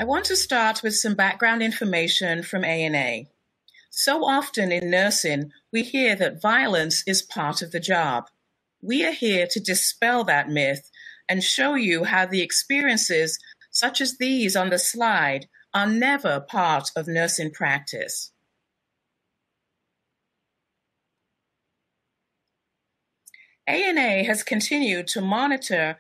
I want to start with some background information from ANA. So often in nursing, we hear that violence is part of the job. We are here to dispel that myth and show you how the experiences, such as these on the slide, are never part of nursing practice. ANA has continued to monitor,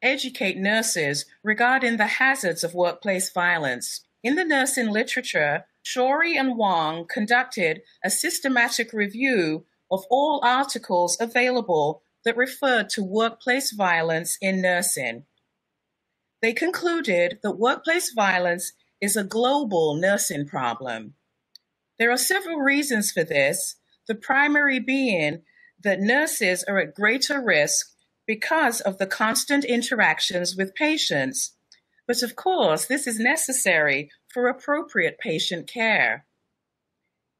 educate nurses regarding the hazards of workplace violence. In the nursing literature, Shorey and Wong conducted a systematic review of all articles available that referred to workplace violence in nursing. They concluded that workplace violence is a global nursing problem. There are several reasons for this, the primary being that nurses are at greater risk because of the constant interactions with patients. But of course, this is necessary for appropriate patient care.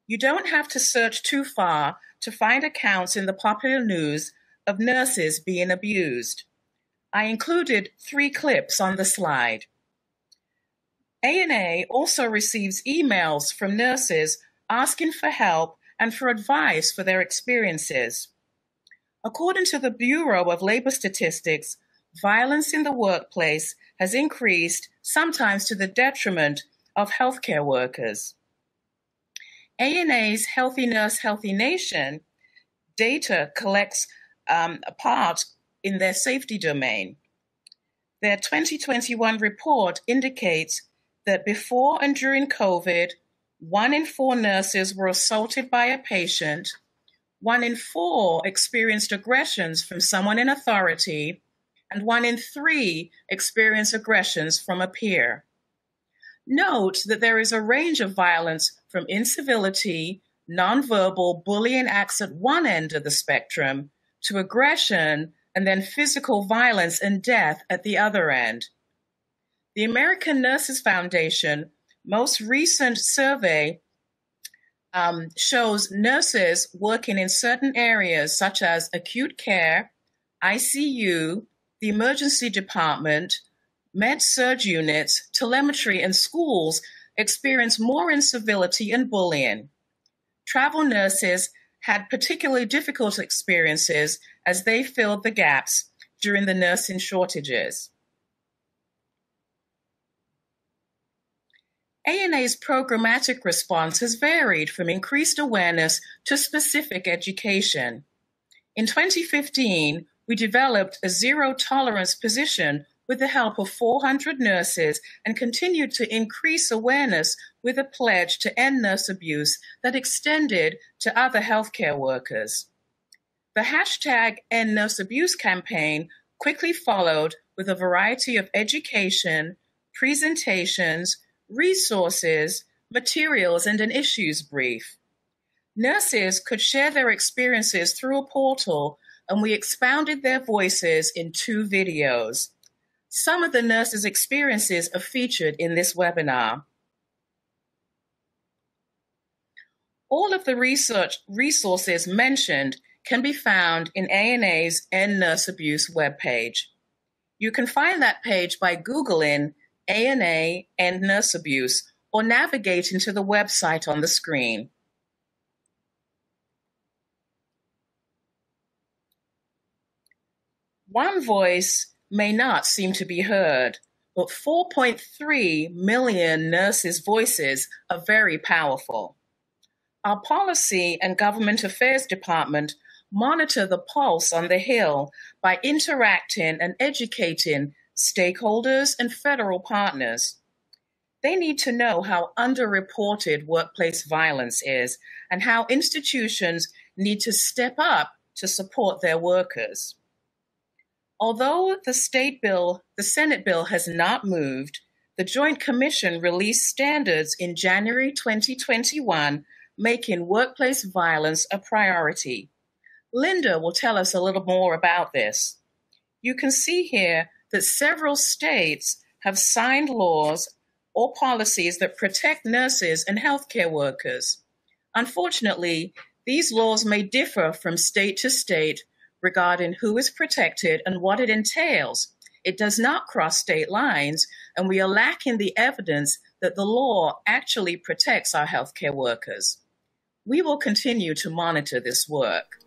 You don't have to search too far to find accounts in the popular news of nurses being abused. I included 3 clips on the slide. ANA also receives emails from nurses asking for help and for advice for their experiences. According to the Bureau of Labor Statistics, violence in the workplace has increased, sometimes to the detriment of healthcare workers. ANA's Healthy Nurse, Healthy Nation data collects a part in their safety domain. Their 2021 report indicates that before and during COVID, 1 in 4 nurses were assaulted by a patient, 1 in 4 experienced aggressions from someone in authority, and 1 in 3 experienced aggressions from a peer. Note that there is a range of violence from incivility, nonverbal bullying acts at one end of the spectrum, to aggression, and then physical violence and death at the other end. The American Nurses Foundation most recent survey shows nurses working in certain areas such as acute care, ICU, the emergency department, med-surg units, telemetry, and schools experience more incivility and bullying. Travel nurses had particularly difficult experiences as they filled the gaps during the nursing shortages. ANA's programmatic response has varied from increased awareness to specific education. In 2015, we developed a zero-tolerance position with the help of 400 nurses and continued to increase awareness with a pledge to end nurse abuse that extended to other healthcare workers. The hashtag End Nurse Abuse campaign quickly followed with a variety of education, presentations, resources, materials, and an issues brief. Nurses could share their experiences through a portal, and we expounded their voices in 2 videos. Some of the nurses' experiences are featured in this webinar. All of the resources mentioned can be found in ANA's End Nurse Abuse webpage. You can find that page by Googling ANA End Nurse Abuse or navigating to the website on the screen. One voice may not seem to be heard, but 4.3 million nurses' voices are very powerful. Our Policy and Government Affairs Department monitor the pulse on the Hill by interacting and educating stakeholders and federal partners. They need to know how underreported workplace violence is and how institutions need to step up to support their workers. Although the Senate bill has not moved, the Joint Commission released standards in January 2021, making workplace violence a priority. Linda will tell us a little more about this. You can see here that several states have signed laws or policies that protect nurses and healthcare workers. Unfortunately, these laws may differ from state to state regarding who is protected and what it entails. It does not cross state lines, and we are lacking the evidence that the law actually protects our healthcare workers. We will continue to monitor this work.